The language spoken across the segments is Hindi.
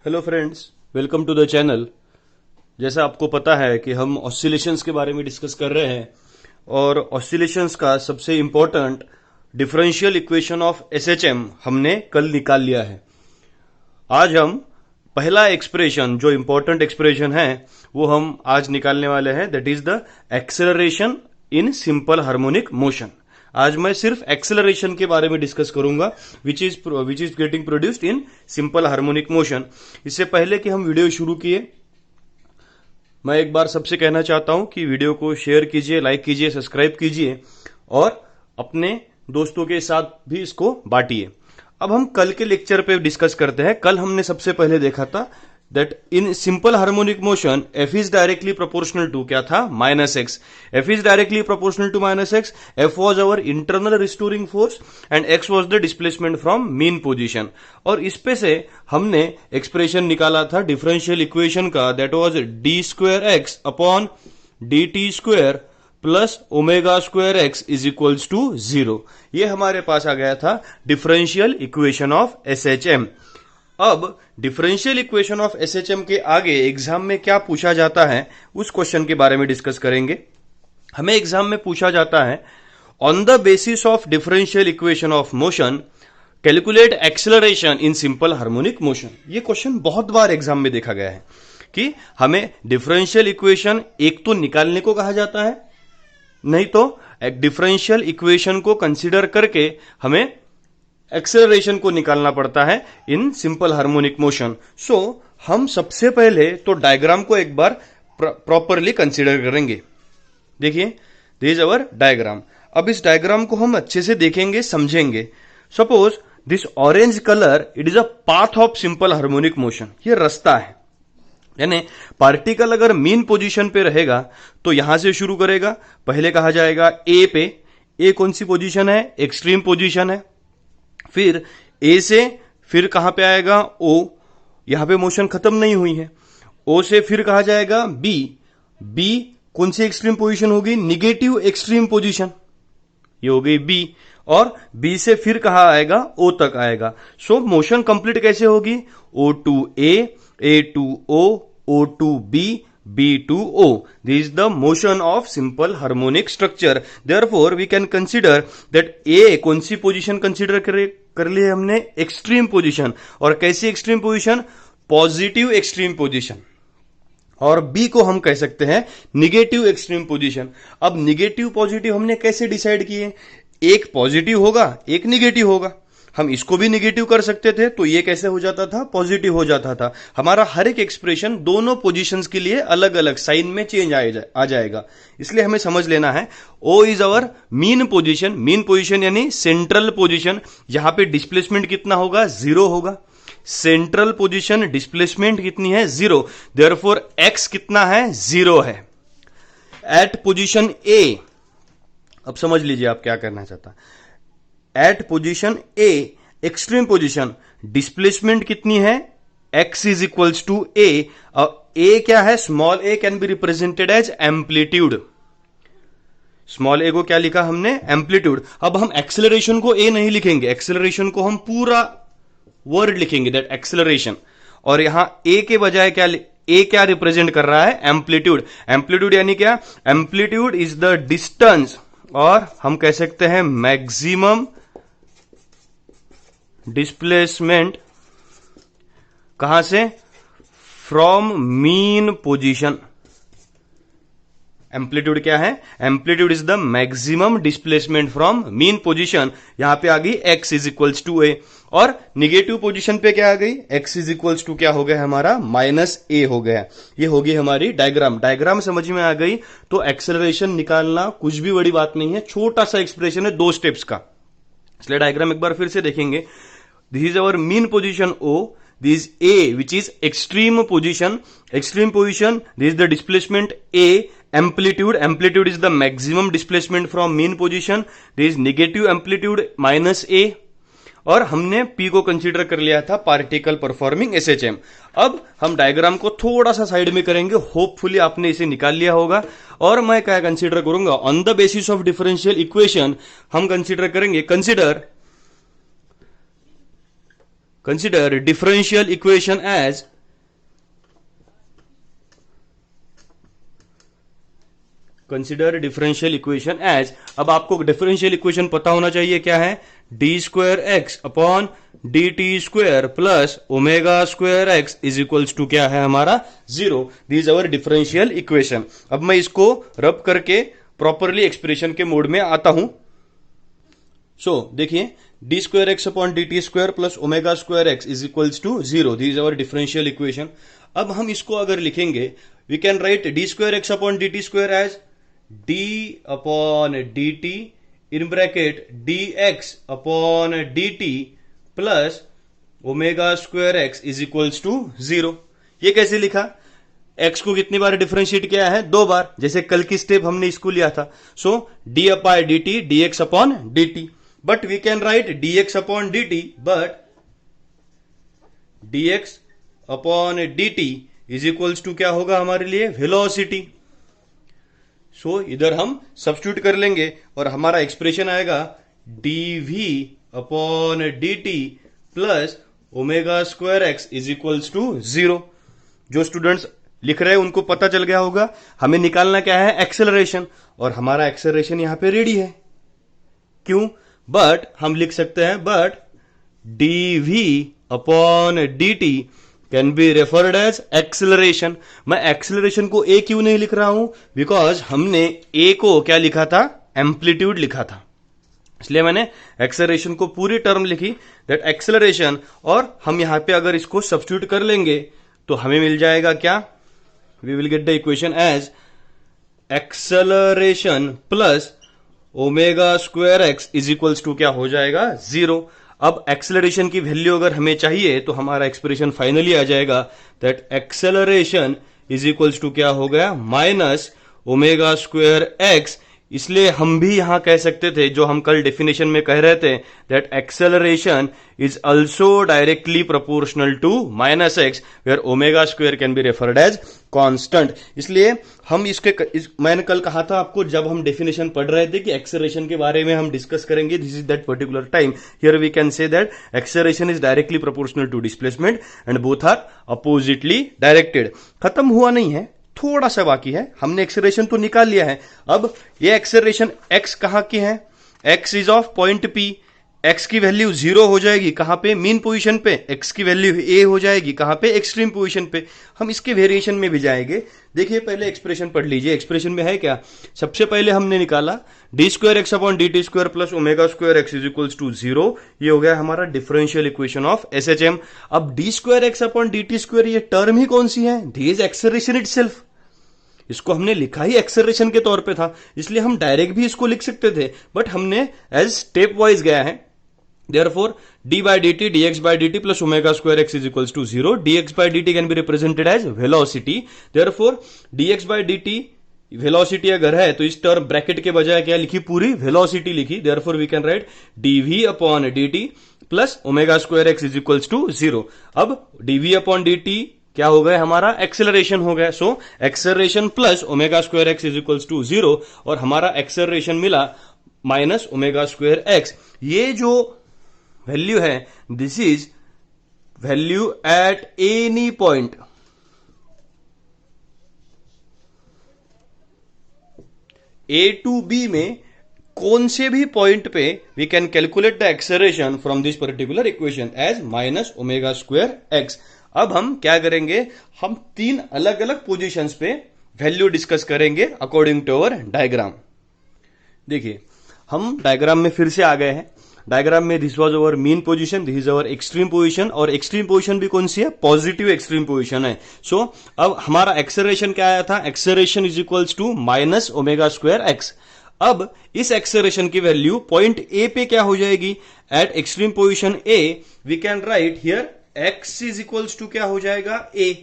Hello friends, welcome to the channel. जैसा आपको पता है कि हम ऑसिलेशंस के बारे में डिस्कस कर रहे हैं और ऑसिलेशंस का सबसे important differential equation of SHM हमने कल निकाल लिया है। आज हम पहला एक्सप्रेशन, जो इंपॉर्टेंट एक्सप्रेशन है, वो हम आज निकालने वाले हैं। That is the acceleration in simple harmonic motion. आज मैं सिर्फ एक्सेलरेशन के बारे में डिस्कस करूंगा which is getting produced in simple harmonic motion. इससे पहले कि हम वीडियो शुरू किए, मैं एक बार सबसे कहना चाहता हूं कि वीडियो को शेयर कीजिए, लाइक कीजिए, सब्सक्राइब कीजिए और अपने दोस्तों के साथ भी इसको बांटिए। अब हम कल के लेक्चर पे डिस्कस करते हैं। कल हमने सबसे पहले देखा था that in simple harmonic motion F is directly proportional to क्या था, -x। F is directly proportional to -x। F was our internal restoring force and X was the displacement from mean position. और इस पे से हमने एक्सप्रेशन निकाला था डिफरेंशियल इक्वेशन का, that was d²x upon dt² plus ω² x is equals to 0। ये हमारे पास आ गया था डिफरेंशियल इक्वेशन ऑफ एसएचएम। अब डिफरेंशियल इक्वेशन ऑफ एसएचएम के आगे एग्जाम में क्या पूछा जाता है, उस क्वेश्चन के बारे में डिस्कस करेंगे। हमें एग्जाम में पूछा जाता है, on the basis of differential equation of motion calculate acceleration in simple harmonic motion. ये क्वेश्चन बहुत बार एग्जाम में देखा गया है कि हमें डिफरेंशियल इक्वेशन एक तो निकालने को कहा जाता है, नहीं तो एक डिफरेंशियल इक्वेशन को कंसीडर करके हमें एक्सेलरेशन को निकालना पड़ता है इन सिंपल हार्मोनिक मोशन। सो हम सबसे पहले तो डायग्राम को एक बार प्रॉपरली कंसीडर करेंगे। देखिए, दिस इज अवर डायग्राम। अब इस डायग्राम को हम अच्छे से देखेंगे, समझेंगे। Suppose this orange colour, it is a path of simple harmonic motion. ये रास्ता है, यानी पार्टिकल अगर मीन पोजीशन पे रहेगा तो यहां से शुरू करेगा। पहले कहा जाएगा ए पे। ए कौन सी पोजीशन है? एक्सट्रीम पोजीशन है। फिर ए से फिर कहां पे आएगा? ओ। यहां पे मोशन खत्म नहीं हुई है। ओ से फिर कहा जाएगा बी। बी कौन सी एक्सट्रीम पोजीशन होगी? निगेटिव एक्सट्रीम पोजीशन, ये हो गई बी। और बी से फिर कहा आएगा? ओ तक आएगा। सो मोशन कंप्लीट कैसे होगी? O to A to O to B, B to O. This is the motion of simple harmonic structure. Therefore, we can consider that A कौन सी पोजीशन कंसिडर कर ली है हमने? Extreme position. और कैसी extreme position? Positive extreme position. और B को हम कह सकते हैं निगेटिव एक्सट्रीम पोजीशन। अब निगेटिव पॉजिटिव हमने कैसे डिसाइड किए? एक पॉजिटिव होगा, एक निगेटिव होगा। हम इसको भी निगेटिव कर सकते थे तो ये कैसे हो जाता था? पॉजिटिव हो जाता था। हमारा हर एक एक्सप्रेशन दोनों पोजीशंस के लिए अलग अलग साइन में चेंज आ जाएगा। इसलिए हमें समझ लेना है, O is our mean position. Mean position यानी सेंट्रल पोजीशन। यहां पे डिस्प्लेसमेंट कितना होगा? 0 होगा। सेंट्रल पोजीशन डिस्प्लेसमेंट कितनी है? 0। देयरफॉर एक्स कितना है? 0 है। एट पोजीशन ए, अब समझ लीजिए आप क्या करना चाहता। At position A, extreme position, displacement कितनी है? x is equals to A. A क्या है? Small A can be represented as amplitude. Small A को क्या लिखा हमने? एम्पलीट्यूड। अब हम एक्सेलरेशन को ए नहीं लिखेंगे, एक्सेलरेशन को हम पूरा वर्ड लिखेंगे, दैट एक्सेलरेशन। और यहां ए के बजाय क्या, ए क्या रिप्रेजेंट कर रहा है? एम्पलीट्यूड। एम्पलीट्यूड यानी क्या? एम्पलीट्यूड इज द डिस्टेंस, और हम कह सकते हैं मैक्सिमम डिस्प्लेसमेंट कहां से? From mean position. एम्पलीट्यूड क्या है? Amplitude is the maximum displacement from mean position. यहां पे आ गई x इज इक्वल्स टू ए। और निगेटिव पोजीशन पे क्या आ गई? x इज इक्वल्स टू क्या हो गया हमारा? -a हो गया। ये होगी हमारी डायग्राम। डायग्राम समझ में आ गई तो एक्सेलरेशन निकालना कुछ भी बड़ी बात नहीं है, छोटा सा एक्सप्रेशन है 2 स्टेप्स का। इसलिए डायग्राम एक बार फिर से देखेंगे। This is our mean position O. This is A, which is extreme position. Extreme position. This is the displacement A. Amplitude. Amplitude is the maximum displacement from mean position. This is negative amplitude -A. और हमने P को कंसीडर कर लिया था पार्टिकल परफॉर्मिंग एसएचएम। अब हम डायग्राम को थोड़ा सा साइड में करेंगे। होपफुली आपने इसे निकाल लिया होगा। और मैं क्या कंसीडर करूंगा? On the basis of differential equation हम कंसीडर करेंगे, consider differential equation as consider differential equation as, अब आपको डिफरेंशियल इक्वेशन पता होना चाहिए क्या है, d square x upon D t square plus omega square x is equals to क्या है हमारा 0। This is our differential equation. अब मैं इसको रब करके प्रॉपरली एक्सप्रेशन के मोड में आता हूं। सो देखिए, d square x upon D t square plus omega square x is equals to 0, this is our differential equation. अब हम इसको अगर लिखेंगे, we can write d square x upon D t square as d upon D t in bracket d x upon D t plus omega square x is equals to 0। ये कैसे लिखा, x को कितनी बार डिफरेंशिएट किया है, 2 बार, जैसे कल की स्टेप हमने इसको लिया था। So D by D T D x upon D T, but we can write D x upon D T, but D x upon D T is equals to क्या होगा हमारे लिए, वेलोसिटी। सो इधर हम सब्स्टिट्यूट कर लेंगे और हमारा एक्सप्रेशन आएगा d v upon D t plus omega square x is equals to 0। जो स्टूडेंट्स लिख रहे हैं उनको पता चल गया होगा, हमें निकालना क्या है, एक्सेलरेशन, और हमारा एक्सेलरेशन यहां पे रेडी है। क्यों, बट हम लिख सकते हैं but d v upon D t can be referred as acceleration. मैं एक्सेलरेशन को ए क्यों नहीं लिख रहा हूं, बिकॉज हमने ए को क्या लिखा था, एम्पलीट्यूड लिखा था, इसलिए मैंने एक्सेलरेशन को पूरी टर्म लिखी, दैट एक्सेलरेशन। और हम यहां पे अगर इसको सब्स्टिट्यूट कर लेंगे तो हमें मिल जाएगा क्या, we will get the equation as acceleration plus omega square x is equals to क्या हो जाएगा, 0। अब एक्सेलरेशन की वैल्यू अगर हमें चाहिए तो हमारा एक्सप्रेशन फाइनली आ जाएगा that acceleration is equals to क्या हो गया, माइनस ओमेगा स्क्वायर एक्स। इसलिए हम भी यहां कह सकते थे, जो हम कल डेफिनेशन में कह रहे थे, that acceleration is also directly proportional to minus x, where omega square can be referred as constant. इसलिए हम मैंने कल कहा था आपको, जब हम डेफिनेशन पढ़ रहे थे कि एक्सेलरेशन के बारे में हम डिस्कस करेंगे, this is that particular time. Here we can say that acceleration is directly proportional to displacement and both are oppositely directed. खत्म हुआ नहीं है, थोड़ा सा बाकी है, हमने एक्सेलरेशन तो निकाल लिया है। अब ये एक्सेलरेशन x कहां की है, x is of point P, x की वैल्यू 0 हो जाएगी कहां पे, मीन पोजीशन पे, x की वैल्यू a हो जाएगी कहां पे, एक्सट्रीम पोजीशन पे। हम इसके वेरिएशन में भी जाएंगे। देखिए पहले एक्सप्रेशन पढ़ लीजिए, एक्सप्रेशन में है क्या, सबसे पहले हमने निकाला d square x upon D t square plus omega square x is equals to 0। ये हो गया हमारा डिफरेंशियल इक्वेशन ऑफ एसएचएम। अब d square x upon D t square, ये टर्म ही कौन सी है, दी इज एक्सेलरेशन इटसेल्फ। इसको हमने लिखा ही एक्सेलरेशन के तौर पे था, इसलिए हम डायरेक्ट भी इसको लिख सकते थे, बट हमने एज स्टेप वाइज गया है। Therefore, d by dt dx by dt plus omega square x is equals to 0. dx by dt can be represented as velocity. Therefore, dx by dt velocity अगर है तो इस टर्म ब्रैकेट के बजाय क्या लिखी, पूरी वेलोसिटी लिखी। Therefore, we can write dv upon dt plus omega square x is equals to 0. अब dv upon dt क्या हो गया हमारा, एक्सेलरेशन हो गया। So acceleration plus omega square x is equals to 0, और हमारा एक्सेलरेशन मिला माइनस ओमेगा स्क्वायर एक्स। ये जो वैल्यू है, this is value at any point, a to b में कौन से भी पॉइंट पे we can calculate the acceleration from this particular equation as minus omega square x. अब हम क्या करेंगे, हम 3 अलग अलग पोजीशंस पे वैल्यू डिस्कस करेंगे अकॉर्डिंग टू अवर डायग्राम। देखिए हम डायग्राम में फिर से आ गए हैं। डायग्राम में this was our mean position, this is our extreme position, और एक्सट्रीम पोजीशन भी कौन सी है, पॉजिटिव एक्सट्रीम पोजीशन है। सो अब हमारा एक्सेलरेशन क्या आया था, acceleration is equals to minus omega square x. अब इस एक्सेलरेशन की वैल्यू पॉइंट ए पे क्या हो जाएगी, at extreme position a we can write here x is equals to क्या हो जाएगा, a।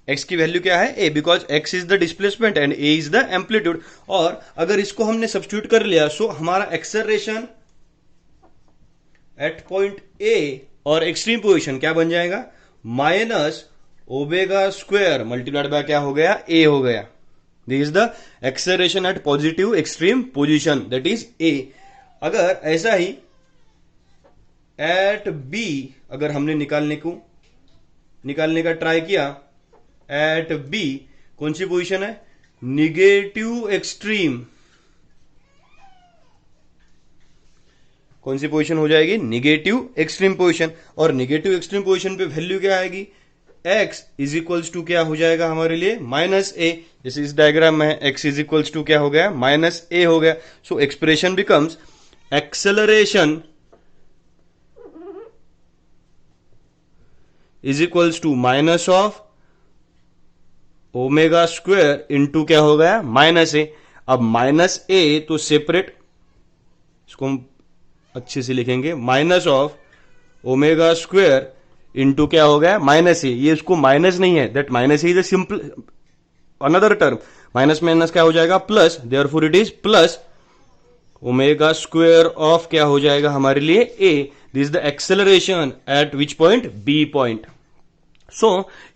x की वैल्यू क्या है, a, because x is the displacement and a is the amplitude. और अगर इसको हमने सब्स्टिट्यूट कर लिया, सो हमारा एक्सेलरेशन एट पॉइंट a और एक्सट्रीम पोजीशन क्या बन जाएगा, minus omega square multiplied by क्या हो गया, a हो गया। This is the acceleration at positive extreme position, that is a। अगर ऐसा ही एट बी अगर हमने निकालने का ट्राई किया, एट बी कौन सी पोजीशन है, निगेटिव एक्सट्रीम, कौन सी पोजीशन हो जाएगी? Negative extreme position. और निगेटिव एक्सट्रीम पोजीशन पे वैल्यू क्या आएगी? x इज इक्वल्स टू क्या हो जाएगा हमारे लिए? -a। जैसे इस डायग्राम में x इज इक्वल्स टू क्या हो गया? -a हो गया। So expression becomes acceleration is equals to minus of omega square into क्या हो गया? -a। अब -a तो सेपरेट, इसको हम अच्छे से लिखेंगे, minus of omega square into क्या हो गया? -a। ये इसको माइनस नहीं है, that -a is a simple another term. Minus minus क्या हो जाएगा? Plus, therefore it is plus omega square of क्या हो जाएगा हमारे लिए? a। This is the acceleration at which point? b point. So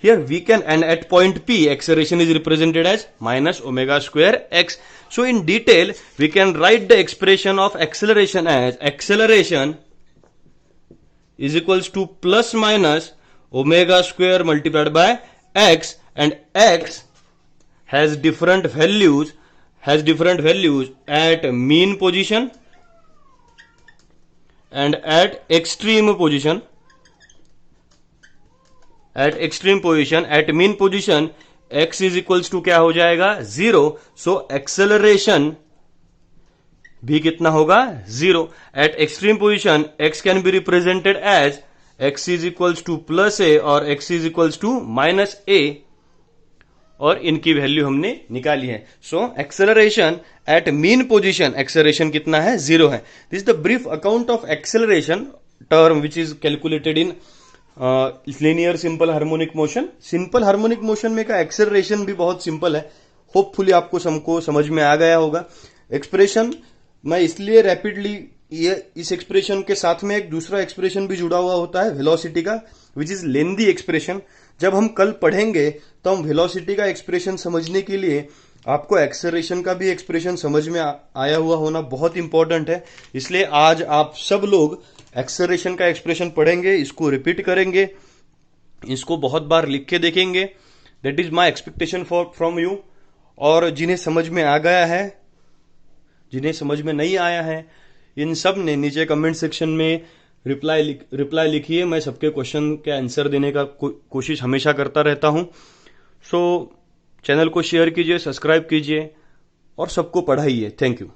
here we can, and at point P acceleration is represented as minus omega square x. So in detail we can write the expression of acceleration as acceleration is equals to plus minus omega square multiplied by x, and x has different values at mean position and at extreme position. At extreme position, at mean position x is equals to क्या हो जाएगा? 0. So acceleration भी कितना होगा? 0. At extreme position x can be represented as x is equals to plus a और x is equals to minus a, और इनकी वैल्यू हमने निकाली है। So acceleration at mean position, acceleration कितना है? 0 है। This is the brief account of acceleration term which is calculated in linear simple harmonic motion. Simple harmonic motion में का एक्सेलरेशन भी बहुत सिंपल है। होपफुली आपको सबको समझ में आ गया होगा। एक्सप्रेशन मैं इसलिए रैपिडली, ये इस एक्सप्रेशन के साथ में एक दूसरा एक्सप्रेशन भी जुड़ा हुआ होता है वेलोसिटी का, विच इज लेंदी एक्सप्रेशन। जब हम कल पढ़ेंगे तो हम वेलोसिटी का एक्सप्रेशन समझने के लिए आपको एक्सेलरेशन का भी एक्सप्रेशन समझ में आया हुआ होना बहुत इंपॉर्टेंट है। इसलिए आज आप सब लोग एक्सेलरेशन का एक्सप्रेशन पढ़ेंगे, इसको रिपीट करेंगे, इसको बहुत बार लिख के देखेंगे। That is my expectation from you. और जिन्हें समझ में आ गया है, जिन्हें समझ में नहीं आया है, इन सब ने नीचे कमेंट सेक्शन में रिप्लाई लिखिए। मैं सबके क्वेश्चन के आंसर देने का कोशिश हमेशा करता रहता हूं। सो चैनल को शेयर कीजिए, सब्सक्राइब कीजिए और सबको पढ़ाइए। Thank you.